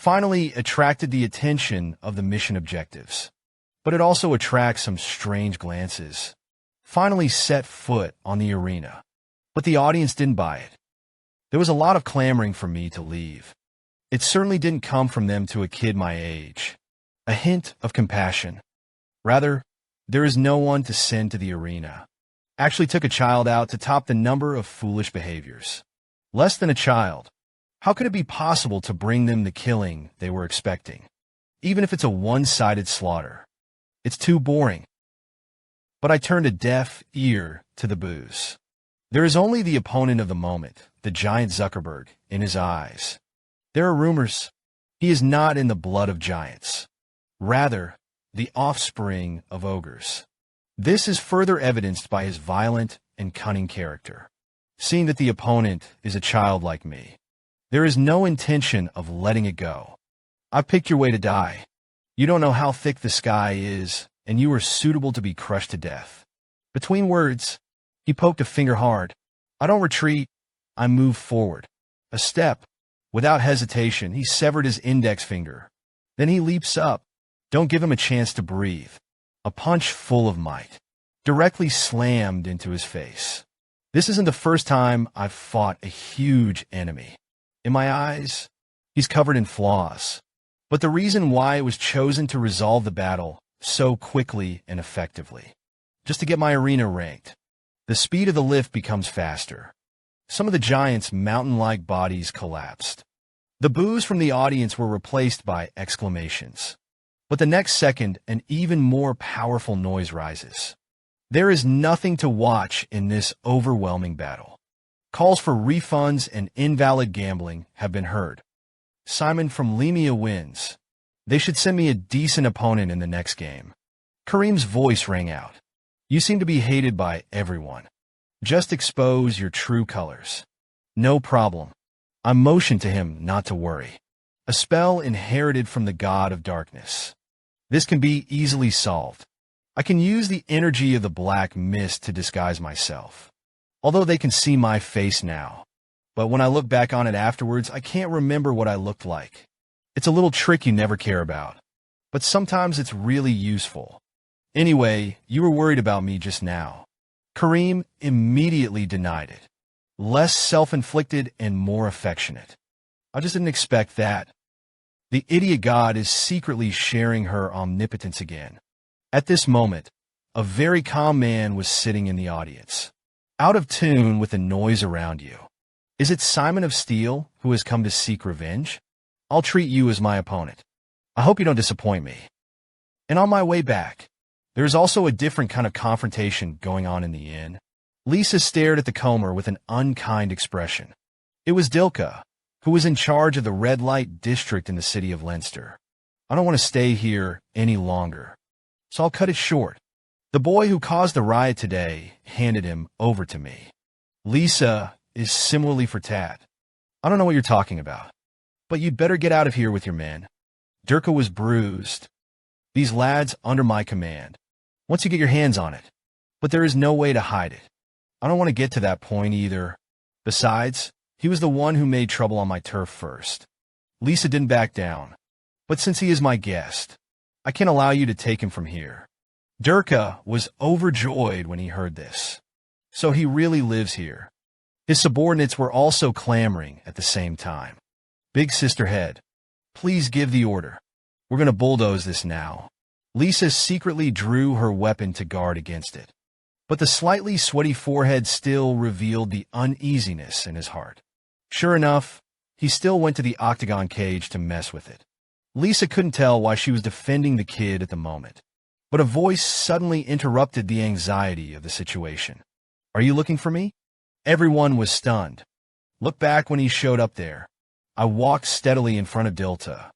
finally attracted the attention of the mission objectives. But it also attracts some strange glances. Finally set foot on the arena. But the audience didn't buy it. There was a lot of clamoring for me to leave. It certainly didn't come from them to a kid my age. A hint of compassion. Rather, there is no one to send to the arena. Actually took a child out to top the number of foolish behaviors. Less than a child. How could it be possible to bring them the killing they were expecting? Even if it's a one-sided slaughter. It's too boring. But I turned a deaf ear to the boos. There is only the opponent of the moment, the giant Zuckerberg, in his eyes. There are rumors. He is not in the blood of giants. Rather, the offspring of ogres. This is further evidenced by his violent and cunning character. Seeing that the opponent is a child like me, there is no intention of letting it go. I've picked your way to die. You don't know how thick the sky is, and you are suitable to be crushed to death. Between words, he poked a finger hard. I don't retreat. I move forward. A step. Without hesitation, he severed his index finger. Then he leaps up. Don't give him a chance to breathe. A punch full of might. Directly slammed into his face. This isn't the first time I've fought a huge enemy. In my eyes, he's covered in flaws. But the reason why it was chosen to resolve the battle so quickly and effectively. Just to get my arena ranked. The speed of the lift becomes faster. Some of the giants' mountain-like bodies collapsed. The boos from the audience were replaced by exclamations. But the next second, an even more powerful noise rises. There is nothing to watch in this overwhelming battle. Calls for refunds and invalid gambling have been heard. Simon from Lemia wins. They should send me a decent opponent in the next game. Kareem's voice rang out. You seem to be hated by everyone. Just expose your true colors. No problem. I motioned to him not to worry. A spell inherited from the god of darkness. This can be easily solved. I can use the energy of the black mist to disguise myself. Although they can see my face now. But when I look back on it afterwards, I can't remember what I looked like. It's a little trick you never care about. But sometimes it's really useful. Anyway, you were worried about me just now. Kareem immediately denied it. Less self-inflicted and more affectionate. I just didn't expect that. The idiot god is secretly sharing her omnipotence again. At this moment, a very calm man was sitting in the audience. Out of tune with the noise around you. Is it Simon of Steel who has come to seek revenge? I'll treat you as my opponent. I hope you don't disappoint me. And on my way back, there is also a different kind of confrontation going on in the inn. Lisa stared at the comer with an unkind expression. It was Dilka, who was in charge of the red light district in the city of Leinster. I don't want to stay here any longer, so I'll cut it short. The boy who caused the riot today handed him over to me. Lisa is similarly for Tat. I don't know what you're talking about, but you'd better get out of here with your men. Durka was bruised. These lads under my command. Once you get your hands on it. But there is no way to hide it. I don't want to get to that point either. Besides, he was the one who made trouble on my turf first. Lisa didn't back down. But since he is my guest, I can't allow you to take him from here. Durka was overjoyed when he heard this. So he really lives here. His subordinates were also clamoring at the same time. Big Sister Head, please give the order. We're going to bulldoze this now. Lisa secretly drew her weapon to guard against it. But the slightly sweaty forehead still revealed the uneasiness in his heart. Sure enough, he still went to the octagon cage to mess with it. Lisa couldn't tell why she was defending the kid at the moment. But a voice suddenly interrupted the anxiety of the situation. Are you looking for me? Everyone was stunned. Look back when he showed up there. I walked steadily in front of Dilta.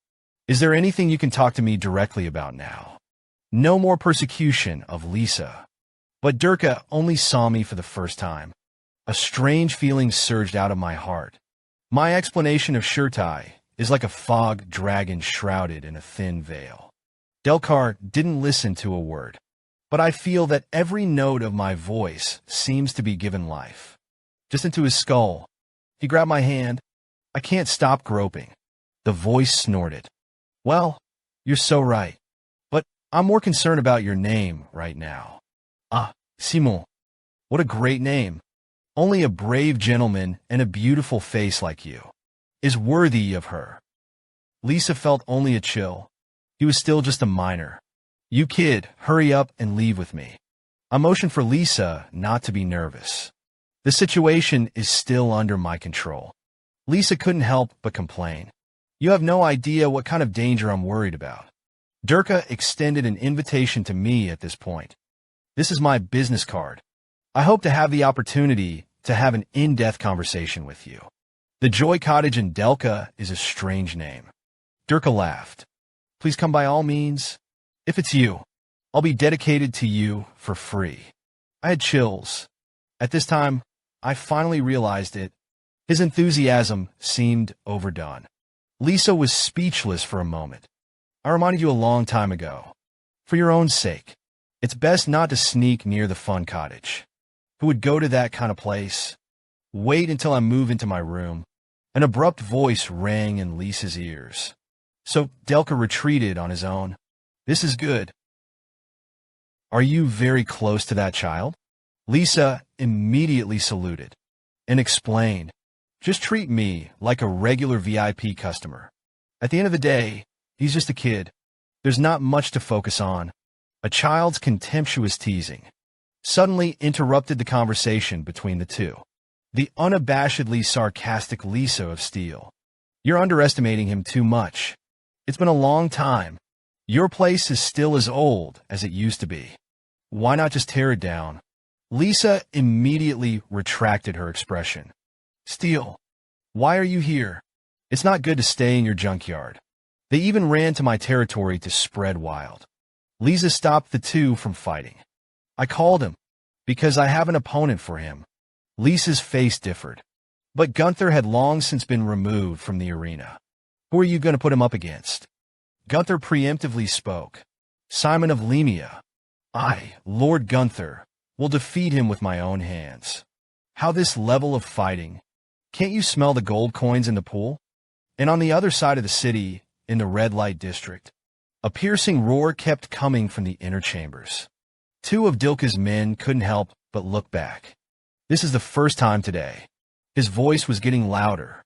Is there anything you can talk to me directly about now? No more persecution of Lisa. But Durka only saw me for the first time. A strange feeling surged out of my heart. My explanation of Shirtai is like a fog dragon shrouded in a thin veil. Delcar didn't listen to a word. But I feel that every note of my voice seems to be given life. Just into his skull. He grabbed my hand. I can't stop groping. The voice snorted. Well, you're so right. But I'm more concerned about your name right now. Ah, Simon. What a great name. Only a brave gentleman and a beautiful face like you is worthy of her. Lisa felt only a chill. He was still just a minor. You kid, hurry up and leave with me. I motioned for Lisa not to be nervous. The situation is still under my control. Lisa couldn't help but complain. You have no idea what kind of danger I'm worried about. Durka extended an invitation to me at this point. This is my business card. I hope to have the opportunity to have an in-depth conversation with you. The Joy Cottage in Delka is a strange name. Durka laughed. Please come by all means. If it's you, I'll be dedicated to you for free. I had chills. At this time, I finally realized it. His enthusiasm seemed overdone. Lisa was speechless for a moment. I reminded you a long time ago. For your own sake, it's best not to sneak near the fun cottage. Who would go to that kind of place? Wait until I move into my room. An abrupt voice rang in Lisa's ears. So Delka retreated on his own. This is good. Are you very close to that child? Lisa immediately saluted and explained, just treat me like a regular VIP customer. At the end of the day, he's just a kid. There's not much to focus on. A child's contemptuous teasing suddenly interrupted the conversation between the two. The unabashedly sarcastic Lisa of Steel. You're underestimating him too much. It's been a long time. Your place is still as old as it used to be. Why not just tear it down? Lisa immediately retracted her expression. Steel, why are you here? It's not good to stay in your junkyard. They even ran to my territory to spread wild. Lisa stopped the two from fighting. I called him because I have an opponent for him. Lisa's face differed. But Gunther had long since been removed from the arena. Who are you going to put him up against? Gunther preemptively spoke. Simon of Lemia. I, Lord Gunther, will defeat him with my own hands. How this level of fighting? Can't you smell the gold coins in the pool? And on the other side of the city, in the red light district, a piercing roar kept coming from the inner chambers. Two of Dilka's men couldn't help but look back. This is the first time today. His voice was getting louder.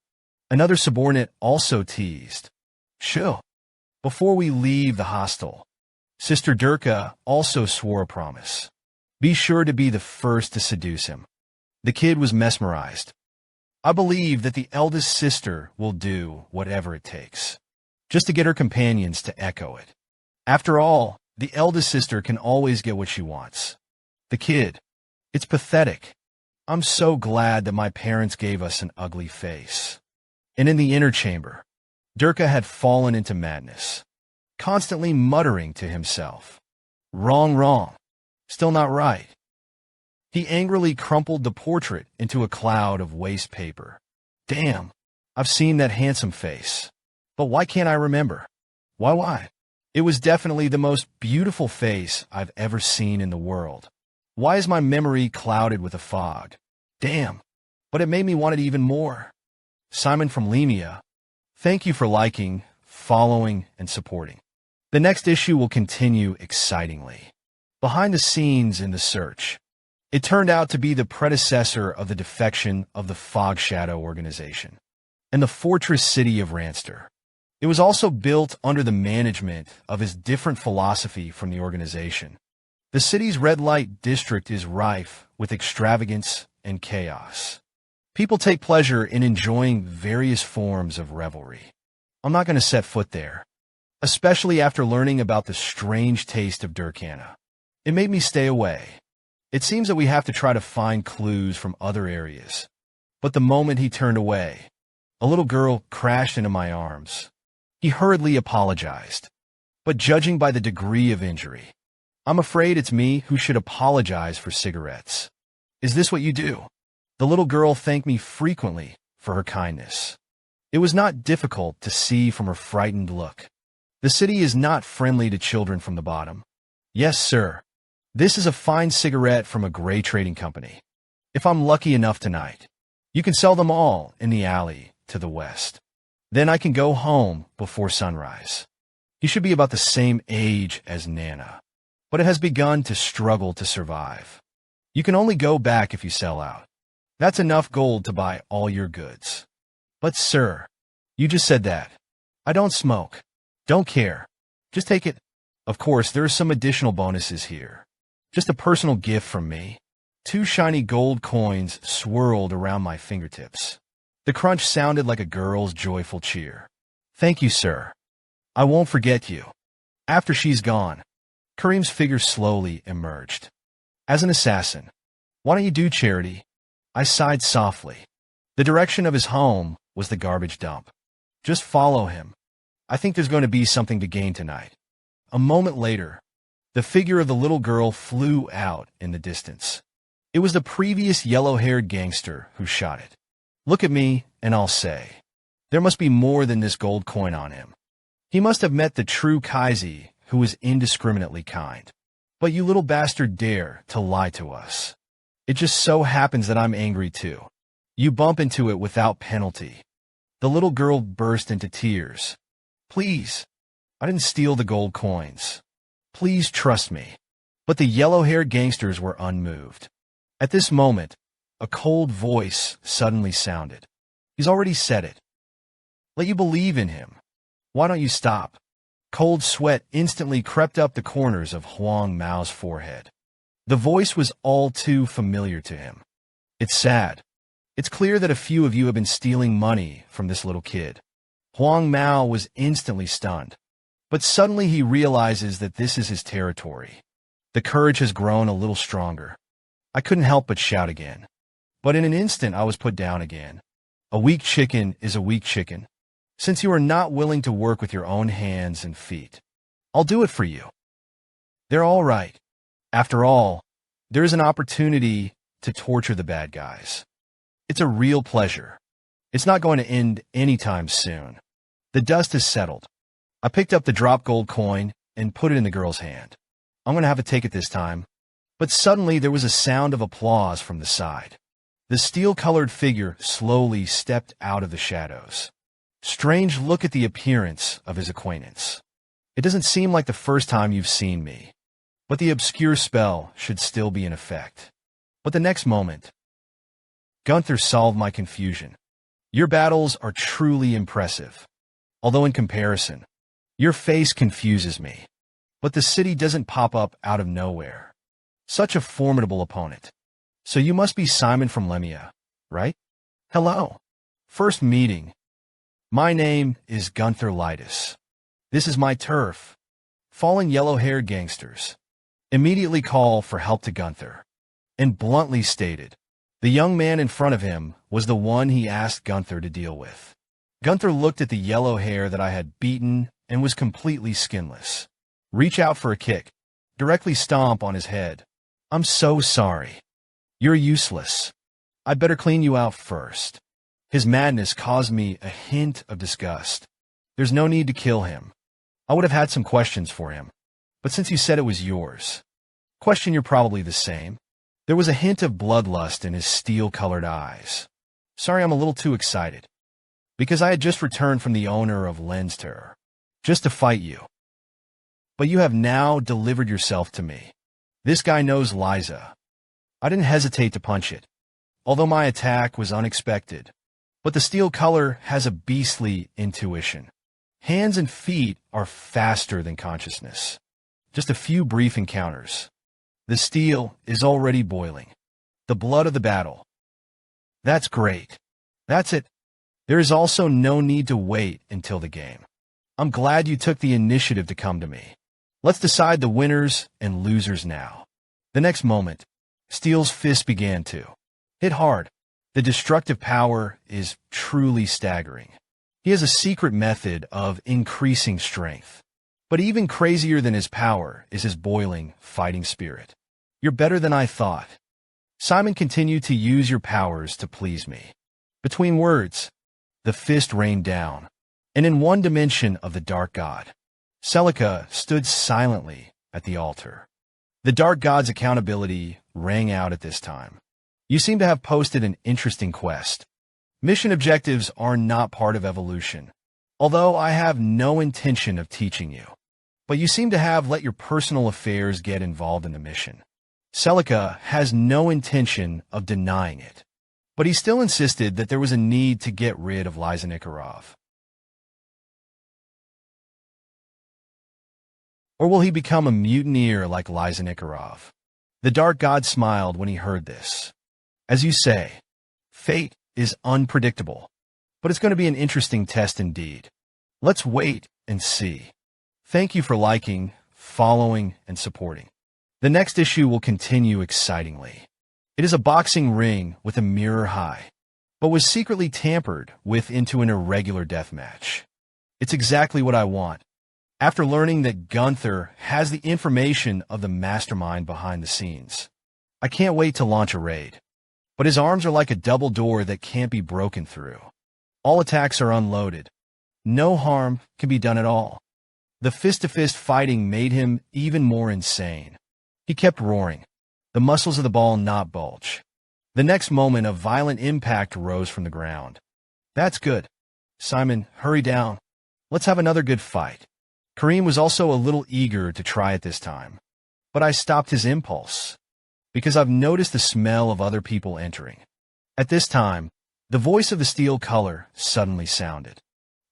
Another subordinate also teased. Chill. Before we leave the hostel, Sister Durka also swore a promise. Be sure to be the first to seduce him. The kid was mesmerized. I believe that the eldest sister will do whatever it takes, just to get her companions to echo it. After all, the eldest sister can always get what she wants. The kid. It's pathetic. I'm so glad that my parents gave us an ugly face. And in the inner chamber, Durka had fallen into madness, constantly muttering to himself. Wrong, wrong. Still not right. He angrily crumpled the portrait into a cloud of waste paper. Damn, I've seen that handsome face. But why can't I remember? Why? It was definitely the most beautiful face I've ever seen in the world. Why is my memory clouded with a fog? Damn, but it made me want it even more. Simon from Lemia, thank you for liking, following, and supporting. The next issue will continue excitingly. Behind the scenes in the search, it turned out to be the predecessor of the defection of the Fog Shadow organization and the fortress city of Ranster. It was also built under the management of his different philosophy from the organization. The city's red light district is rife with extravagance and chaos. People take pleasure in enjoying various forms of revelry. I'm not going to set foot there, especially after learning about the strange taste of Durkana. It made me stay away. It seems that we have to try to find clues from other areas. But the moment he turned away, a little girl crashed into my arms. He hurriedly apologized. But judging by the degree of injury, I'm afraid it's me who should apologize for cigarettes. Is this what you do? The little girl thanked me frequently for her kindness. It was not difficult to see from her frightened look. The city is not friendly to children from the bottom. Yes, sir. This is a fine cigarette from a gray trading company. If I'm lucky enough tonight, you can sell them all in the alley to the west. Then I can go home before sunrise. He should be about the same age as Nana, but it has begun to struggle to survive. You can only go back if you sell out. That's enough gold to buy all your goods. But sir, you just said that. I don't smoke. Don't care. Just take it. Of course, there are some additional bonuses here. Just a personal gift from me. 2 shiny gold coins swirled around my fingertips. The crunch sounded like a girl's joyful cheer. Thank you, sir. I won't forget you. After she's gone, Kareem's figure slowly emerged. As an assassin, why don't you do charity? I sighed softly. The direction of his home was the garbage dump. Just follow him. I think there's going to be something to gain tonight. A moment later, the figure of the little girl flew out in the distance. It was the previous yellow-haired gangster who shot it. Look at me, and I'll say, there must be more than this gold coin on him. He must have met the true Kaisi, who was indiscriminately kind. But you little bastard dare to lie to us. It just so happens that I'm angry too. You bump into it without penalty. The little girl burst into tears. Please, I didn't steal the gold coins. Please trust me. But the yellow-haired gangsters were unmoved. At this moment, a cold voice suddenly sounded. He's already said it. Let you believe in him. Why don't you stop? Cold sweat instantly crept up the corners of Huang Mao's forehead. The voice was all too familiar to him. It's sad. It's clear that a few of you have been stealing money from this little kid. Huang Mao was instantly stunned. But suddenly he realizes that this is his territory. The courage has grown a little stronger. I couldn't help but shout again. But in an instant I was put down again. A weak chicken is a weak chicken. Since you are not willing to work with your own hands and feet, I'll do it for you. They're all right. After all, there is an opportunity to torture the bad guys. It's a real pleasure. It's not going to end anytime soon. The dust has settled. I picked up the drop gold coin and put it in the girl's hand. I'm going to have to take it this time. But suddenly there was a sound of applause from the side. The steel-colored figure slowly stepped out of the shadows. Strange look at the appearance of his acquaintance. It doesn't seem like the first time you've seen me, but the obscure spell should still be in effect. But the next moment, Gunther solved my confusion. Your battles are truly impressive. Although in comparison, your face confuses me. But the city doesn't pop up out of nowhere. Such a formidable opponent. So you must be Simon from Lemia, right? Hello. First meeting. My name is Gunther Lytus. This is my turf. Fallen yellow-haired gangsters. Immediately call for help to Gunther. And bluntly stated, the young man in front of him was the one he asked Gunther to deal with. Gunther looked at the yellow hair that I had beaten and was completely skinless. Reach out for a kick. Directly stomp on his head. I'm so sorry. You're useless. I'd better clean you out first. His madness caused me a hint of disgust. There's no need to kill him. I would have had some questions for him. But since you said it was yours, question you're probably the same. There was a hint of bloodlust in his steel-colored eyes. Sorry, I'm a little too excited. Because I had just returned from the owner of Lenster, just to fight you. But you have now delivered yourself to me. This guy knows Liza. I didn't hesitate to punch it, although my attack was unexpected. But the steel color has a beastly intuition. Hands and feet are faster than consciousness. Just a few brief encounters. The steel is already boiling. The blood of the battle. That's great. That's it. There is also no need to wait until the game. I'm glad you took the initiative to come to me. Let's decide the winners and losers now. The next moment, Steel's fist began to hit hard. The destructive power is truly staggering. He has a secret method of increasing strength. But even crazier than his power is his boiling, fighting spirit. You're better than I thought. Simon continued to use your powers to please me. Between words, the fist rained down, and in one dimension of the Dark God, Celica stood silently at the altar. The Dark God's accountability rang out at this time. You seem to have posted an interesting quest. Mission objectives are not part of evolution. although I have no intention of teaching you. But you seem to have let your personal affairs get involved in the mission. Celica has no intention of denying it, but he still insisted that there was a need to get rid of Liza Nikarov. Or will he become a mutineer like Liza Nikarov? The Dark God smiled when he heard this. As you say, fate is unpredictable, but it's going to be an interesting test indeed. Let's wait and see. Thank you for liking, following, and supporting. The next issue will continue excitingly. It is a boxing ring with a mirror high, but was secretly tampered with into an irregular death match. It's exactly what I want. After learning that Gunther has the information of the mastermind behind the scenes, I can't wait to launch a raid. But his arms are like a double door that can't be broken through. All attacks are unloaded. No harm can be done at all. The fist-to-fist fighting made him even more insane. He kept roaring, the muscles of the ball not bulge. The next moment, a violent impact rose from the ground. That's good. Simon, hurry down. Let's have another good fight. Kareem was also a little eager to try it this time, but I stopped his impulse, because I've noticed the smell of other people entering. At this time, the voice of the steel color suddenly sounded,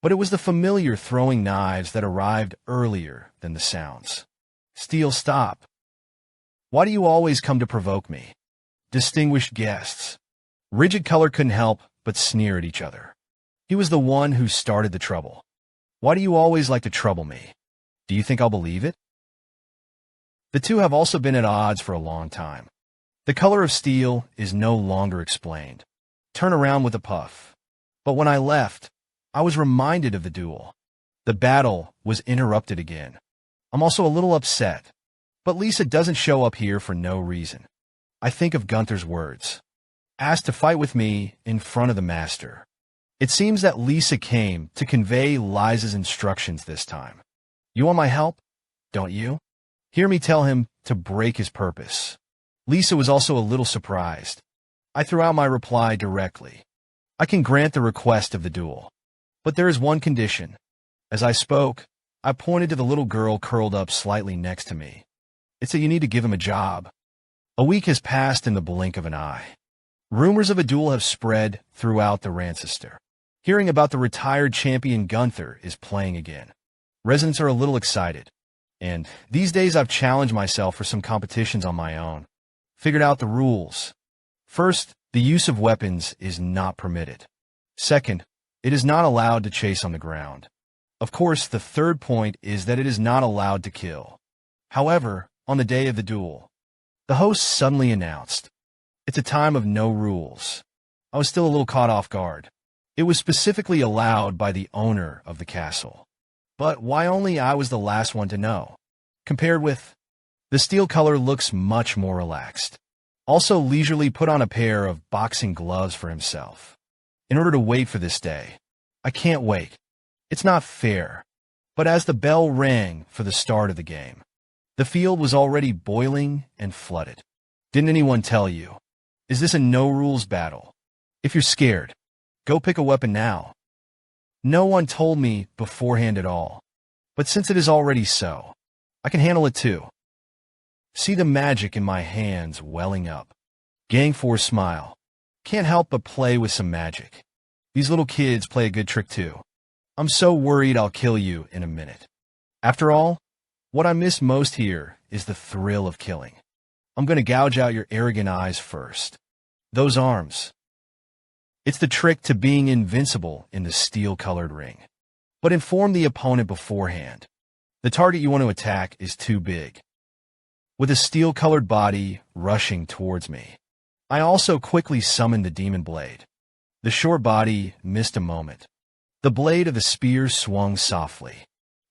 but it was the familiar throwing knives that arrived earlier than the sounds. Steel, stop. Why do you always come to provoke me? Distinguished guests. Rigid Color couldn't help but sneer at each other. He was the one who started the trouble. Why do you always like to trouble me? Do you think I'll believe it? The two have also been at odds for a long time. The color of steel is no longer explained. Turn around with a puff. But when I left, I was reminded of the duel. The battle was interrupted again. I'm also a little upset. But Lisa doesn't show up here for no reason. I think of Gunther's words. Asked to fight with me in front of the master. It seems that Lisa came to convey Liza's instructions this time. You want my help? Don't you? Hear me tell him to break his purpose. Lisa was also a little surprised. I threw out my reply directly. I can grant the request of the duel. But there is one condition. As I spoke, I pointed to the little girl curled up slightly next to me. It's that you need to give him a job. A week has passed in the blink of an eye. Rumors of a duel have spread throughout the Rancester. Hearing about the retired champion Gunther is playing again. Residents are a little excited. And these days I've challenged myself for some competitions on my own. Figured out the rules. First, the use of weapons is not permitted. Second, it is not allowed to chase on the ground. Of course, the third point is that it is not allowed to kill. However, on the day of the duel, the host suddenly announced, "It's a time of no rules." I was still a little caught off guard. It was specifically allowed by the owner of the castle. But why only I was the last one to know? Compared with, the steel color looks much more relaxed. Also leisurely put on a pair of boxing gloves for himself. In order to wait for this day. I can't wait. It's not fair. But as the bell rang for the start of the game, the field was already boiling and flooded. Didn't anyone tell you? Is this a no-rules battle? If you're scared, go pick a weapon now. No one told me beforehand at all. But since it is already so, I can handle it too. See the magic in my hands welling up. Gang 4 smile. Can't help but play with some magic. These little kids play a good trick too. I'm so worried I'll kill you in a minute. After all, what I miss most here is the thrill of killing. I'm going to gouge out your arrogant eyes first. Those arms. It's the trick to being invincible in the steel-colored ring. But inform the opponent beforehand. The target you want to attack is too big. With a steel-colored body rushing towards me, I also quickly summoned the demon blade. The short body missed a moment. The blade of the spear swung softly.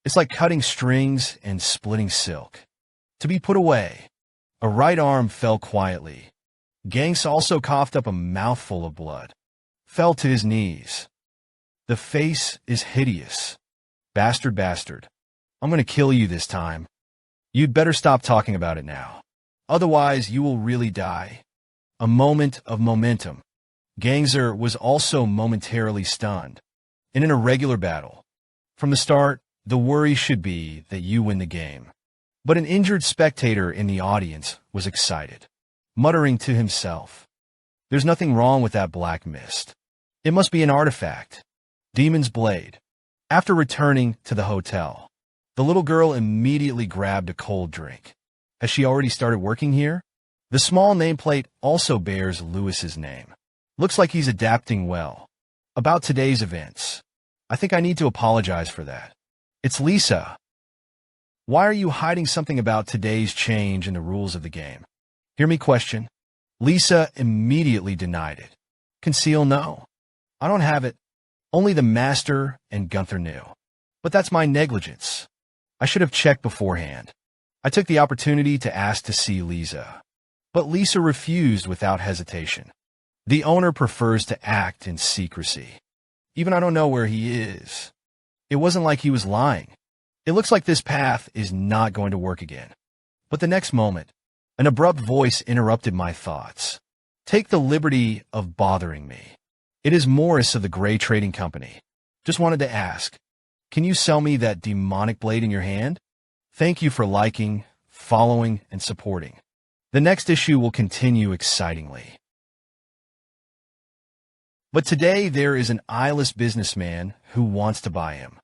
It's like cutting strings and splitting silk. To be put away. A right arm fell quietly. Gangs also coughed up a mouthful of blood. Fell to his knees. The face is hideous. Bastard, bastard. I'm going to kill you this time. You'd better stop talking about it now. Otherwise, you will really die. A moment of momentum. Gangster was also momentarily stunned. In an irregular battle, From the start, the worry should be that you win the game. But an injured spectator in the audience was excited, muttering to himself, "There's nothing wrong with that black mist. It must be an artifact. Demon's Blade." After returning to the hotel, the little girl immediately grabbed a cold drink. Has she already started working here? The small nameplate also bears Lewis's name. Looks like he's adapting well. About today's events, I think I need to apologize for that. It's Lisa. Why are you hiding something about today's change in the rules of the game? Hear me question. Lisa immediately denied it. Conceal no. I don't have it. Only the master and Gunther knew. But that's my negligence. I should have checked beforehand. I took the opportunity to ask to see Lisa. But Lisa refused without hesitation. The owner prefers to act in secrecy. Even I don't know where he is. It wasn't like he was lying. It looks like this path is not going to work again. But the next moment, an abrupt voice interrupted my thoughts. Take the liberty of bothering me. It is Morris of the Gray Trading Company. Just wanted to ask, can you sell me that demonic blade in your hand? Thank you for liking, following, and supporting. The next issue will continue excitingly. But today there is an eyeless businessman who wants to buy him.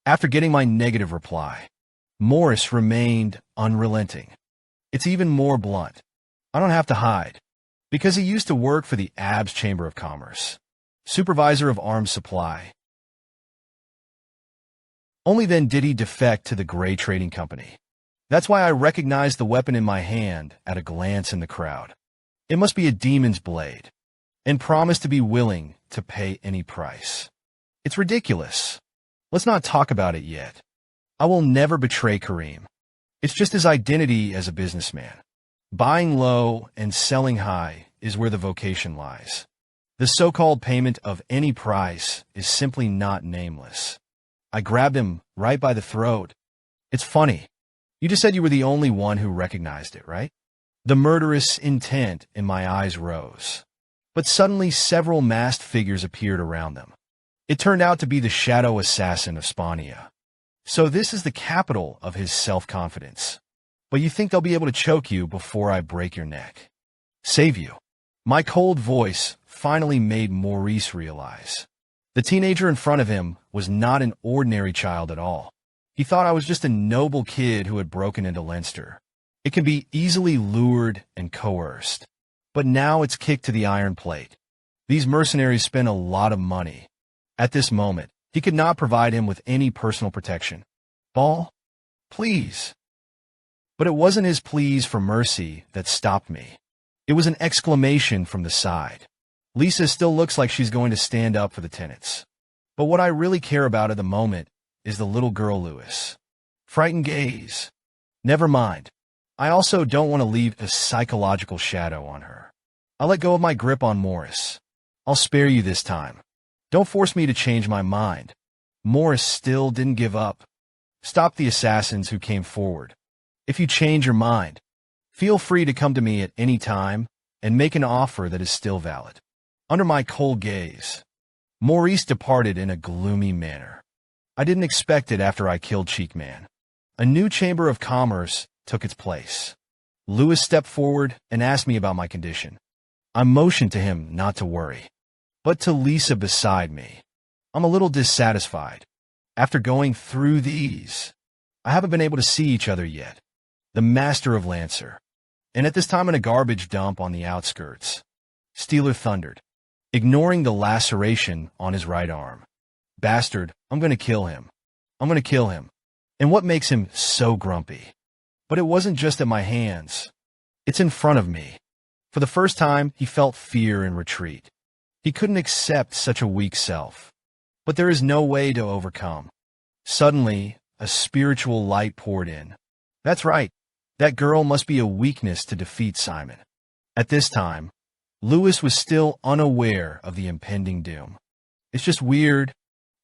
After getting my negative reply, Morris remained unrelenting. It's even more blunt. I don't have to hide, because he used to work for the ABS Chamber of Commerce, supervisor of arms supply. Only then did he defect to the Gray Trading Company. That's why I recognized the weapon in my hand at a glance in the crowd. It must be a demon's blade, and promised to be willing to pay any price. It's ridiculous. Let's not talk about it yet. I will never betray Kareem. It's just his identity as a businessman. Buying low and selling high is where the vocation lies. The so-called payment of any price is simply not nameless. I grabbed him right by the throat. It's funny. You just said you were the only one who recognized it, right? The murderous intent in my eyes rose. But suddenly several masked figures appeared around them. It turned out to be the shadow assassin of Spania. So this is the capital of his self-confidence. But you think they'll be able to choke you before I break your neck? Save you. My cold voice finally made Maurice realize. The teenager in front of him was not an ordinary child at all. He thought I was just a noble kid who had broken into Leinster. It can be easily lured and coerced. But now it's kicked to the iron plate. These mercenaries spend a lot of money. At this moment, he could not provide him with any personal protection. Ball? Please. But it wasn't his pleas for mercy that stopped me. It was an exclamation from the side. Lisa still looks like she's going to stand up for the tenants. But what I really care about at the moment is the little girl Lewis. Frightened gaze. Never mind. I also don't want to leave a psychological shadow on her. I'll let go of my grip on Morris. I'll spare you this time. Don't force me to change my mind. Morris still didn't give up. Stop the assassins who came forward. If you change your mind, feel free to come to me at any time and make an offer that is still valid. Under my cold gaze, Maurice departed in a gloomy manner. I didn't expect it after I killed Cheek Man. A new chamber of commerce took its place. Lewis stepped forward and asked me about my condition. I motioned to him not to worry. But to Lisa beside me, I'm a little dissatisfied. After going through these, I haven't been able to see each other yet. The master of Lancer. And at this time in a garbage dump on the outskirts, Steeler thundered, ignoring the laceration on his right arm. Bastard, I'm going to kill him. I'm going to kill him. And what makes him so grumpy? But it wasn't just at my hands. It's in front of me. For the first time, he felt fear and retreat. He couldn't accept such a weak self. But there is no way to overcome. Suddenly, a spiritual light poured in. That's right. That girl must be a weakness to defeat Simon. At this time, Lewis was still unaware of the impending doom. It's just weird.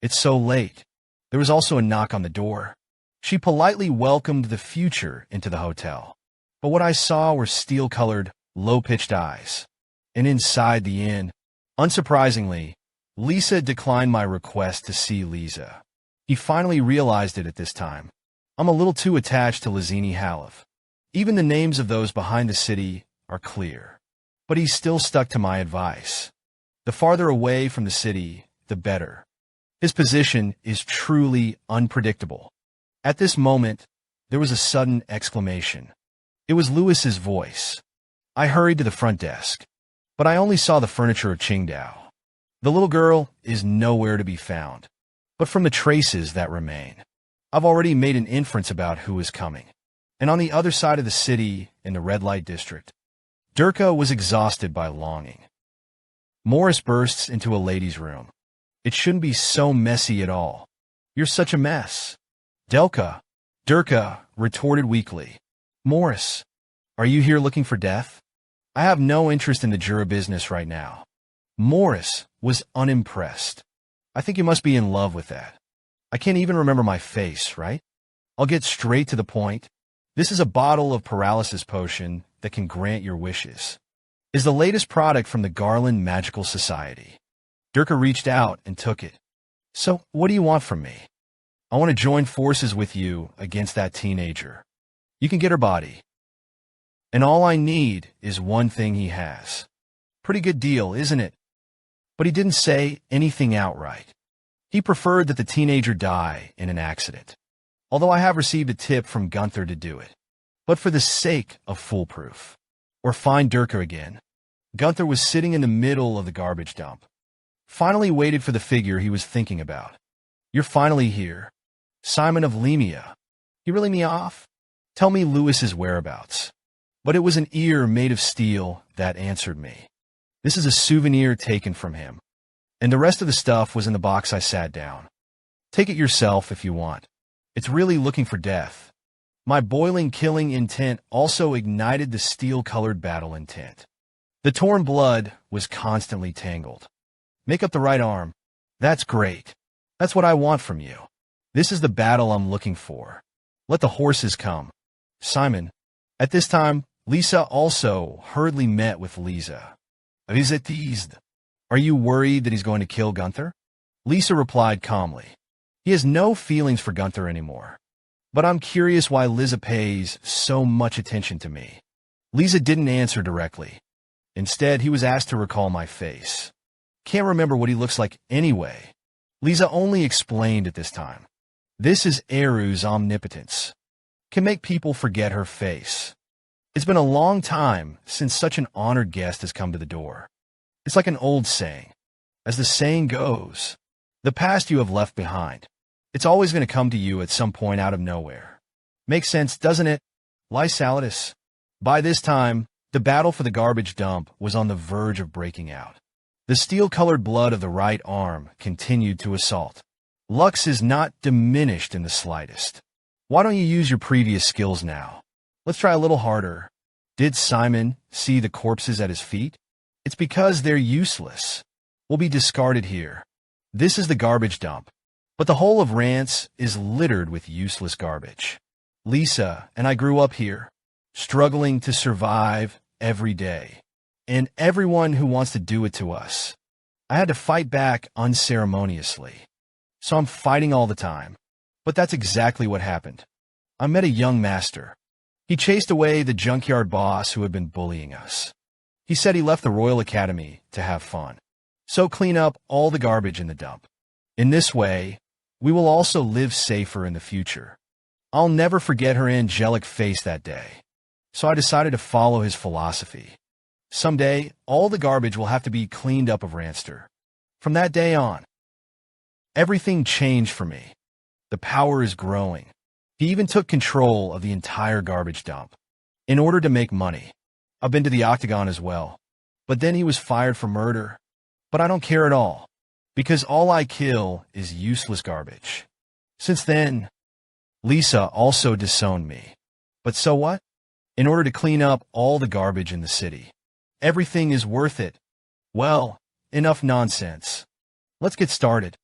It's so late. There was also a knock on the door. She politely welcomed the future into the hotel. But what I saw were steel-colored, low-pitched eyes. And inside the inn, unsurprisingly, Lisa declined my request to see Lisa. He finally realized it at this time. I'm a little too attached to Lazini Halif. Even the names of those behind the city are clear. But he's still stuck to my advice. The farther away from the city, the better. His position is truly unpredictable. At this moment, there was a sudden exclamation. It was Lewis's voice. I hurried to the front desk, but I only saw the furniture of Qingdao. The little girl is nowhere to be found. But from the traces that remain, I've already made an inference about who is coming. And on the other side of the city, in the red light district, Durka was exhausted by longing. Morris bursts into a ladies' room. It shouldn't be so messy at all. You're such a mess. Durka retorted weakly. Morris, are you here looking for death? I have no interest in the Jura business right now. Morris was unimpressed. I think you must be in love with that. I can't even remember my face, right? I'll get straight to the point. This is a bottle of paralysis potion that can grant your wishes. Is the latest product from the Garland Magical Society. Durka reached out and took it. So, what do you want from me? I want to join forces with you against that teenager. You can get her body. And all I need is one thing he has. Pretty good deal, isn't it? But he didn't say anything outright. He preferred that the teenager die in an accident. Although I have received a tip from Gunther to do it. But for the sake of foolproof. Or find Durka again. Gunther was sitting in the middle of the garbage dump. Finally waited for the figure he was thinking about. You're finally here. Simon of Lemia. He really me off? Tell me Lewis's whereabouts. But it was an ear made of steel that answered me. This is a souvenir taken from him. And the rest of the stuff was in the box I sat down. Take it yourself if you want. It's really looking for death. My boiling killing intent also ignited the steel-colored battle intent. The torn blood was constantly tangled. Make up the right arm. That's great. That's what I want from you. This is the battle I'm looking for. Let the horses come. Simon. At this time, Lisa also hurriedly met with Lisa. Is it teased? Are you worried that he's going to kill Gunther? Lisa replied calmly. He has no feelings for Gunther anymore. But I'm curious why Liza pays so much attention to me. Lisa didn't answer directly. Instead, he was asked to recall my face. Can't remember what he looks like anyway. Lisa only explained at this time. This is Eru's omnipotence. Can make people forget her face. It's been a long time since such an honored guest has come to the door. It's like an old saying. As the saying goes, the past you have left behind. It's always going to come to you at some point out of nowhere. Makes sense, doesn't it? Lysaladus. By this time, the battle for the garbage dump was on the verge of breaking out. The steel-colored blood of the right arm continued to assault. Lux is not diminished in the slightest. Why don't you use your previous skills now? Let's try a little harder. Did Simon see the corpses at his feet? It's because they're useless. Will be discarded here. This is the garbage dump. But the whole of Rance is littered with useless garbage. Lisa and I grew up here, struggling to survive every day. And everyone who wants to do it to us. I had to fight back unceremoniously. So I'm fighting all the time. But that's exactly what happened. I met a young master. He chased away the junkyard boss who had been bullying us. He said he left the Royal Academy to have fun. So clean up all the garbage in the dump. In this way, we will also live safer in the future. I'll never forget her angelic face that day. So I decided to follow his philosophy. Someday, all the garbage will have to be cleaned up of Ranster. From that day on, everything changed for me. The power is growing. He even took control of the entire garbage dump. In order to make money. I've been to the Octagon as well. But then he was fired for murder. But I don't care at all. Because all I kill is useless garbage. Since then, Lisa also disowned me. But so what? In order to clean up all the garbage in the city. Everything is worth it. Well, enough nonsense. Let's get started.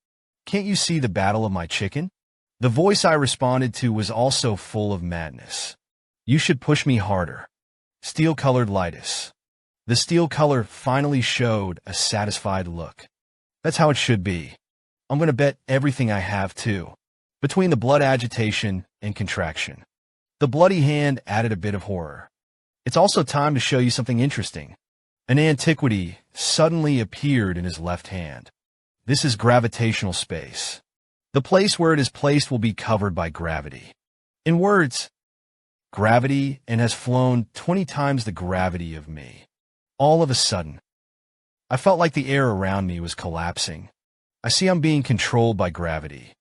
Can't you see the battle of my chicken? The voice I responded to was also full of madness. You should push me harder. Steel-colored Lightus. The steel color finally showed a satisfied look. That's how it should be. I'm going to bet everything I have, too. between the blood agitation and contraction. The bloody hand added a bit of horror. It's also time to show you something interesting. An antiquity suddenly appeared in his left hand. This is gravitational space. The place where it is placed will be covered by gravity. In words, gravity, and has flown 20 times the gravity of me. All of a sudden, I felt like the air around me was collapsing. I see I'm being controlled by gravity.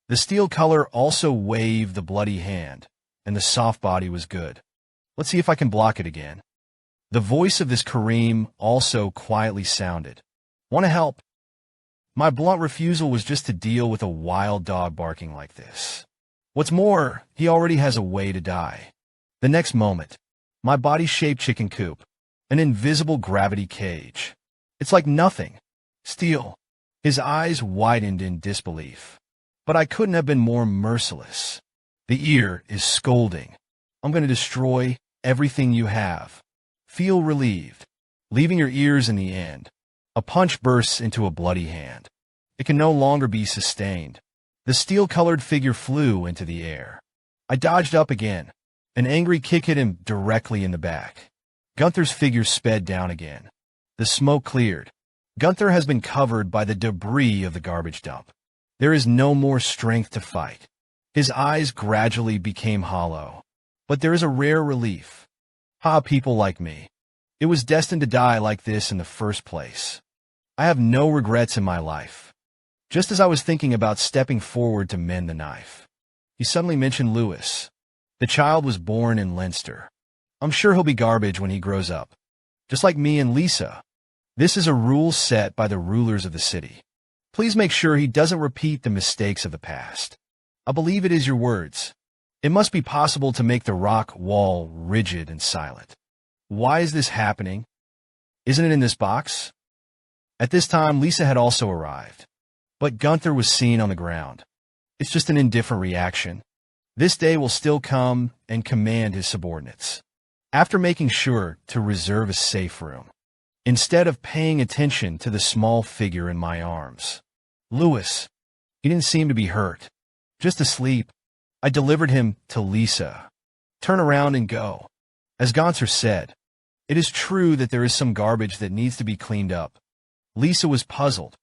The steel color also waved the bloody hand, and the soft body was good. Let's see if I can block it again. The voice of this Kareem also quietly sounded. Want to help? My blunt refusal was just to deal with a wild dog barking like this. What's more, he already has a way to die. The next moment, my body-shaped chicken coop, an invisible gravity cage. It's like nothing. Steel. His eyes widened in disbelief. But I couldn't have been more merciless. The ear is scolding. I'm going to destroy everything you have. Feel relieved, leaving your ears in the end. A punch bursts into a bloody hand. It can no longer be sustained. The steel-colored figure flew into the air. I dodged up again. An angry kick hit him directly in the back. Gunther's figure sped down again. The smoke cleared. Gunther has been covered by the debris of the garbage dump. There is no more strength to fight. His eyes gradually became hollow. But there is a rare relief. People like me. It was destined to die like this in the first place. I have no regrets in my life. Just as I was thinking about stepping forward to mend the knife, he suddenly mentioned Lewis. The child was born in Leinster. I'm sure he'll be garbage when he grows up. Just like me and Lisa. This is a rule set by the rulers of the city. Please make sure he doesn't repeat the mistakes of the past. I believe it is your words. It must be possible to make the rock wall rigid and silent. Why is this happening? Isn't it in this box? At this time, Lisa had also arrived. But Gunther was seen on the ground. It's just an indifferent reaction. This day will still come and command his subordinates. After making sure to reserve a safe room, instead of paying attention to the small figure in my arms. Lewis, he didn't seem to be hurt. Just asleep. I delivered him to Lisa. Turn around and go. As Gunther said, it is true that there is some garbage that needs to be cleaned up. Lisa was puzzled.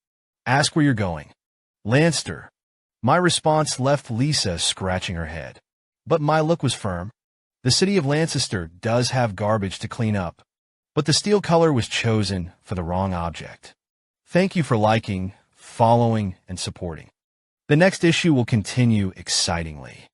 Ask where you're going. Leinster. My response left Lisa scratching her head. But my look was firm. The city of Lancaster does have garbage to clean up. But the steel color was chosen for the wrong object. Thank you for liking, following, and supporting. The next issue will continue excitingly.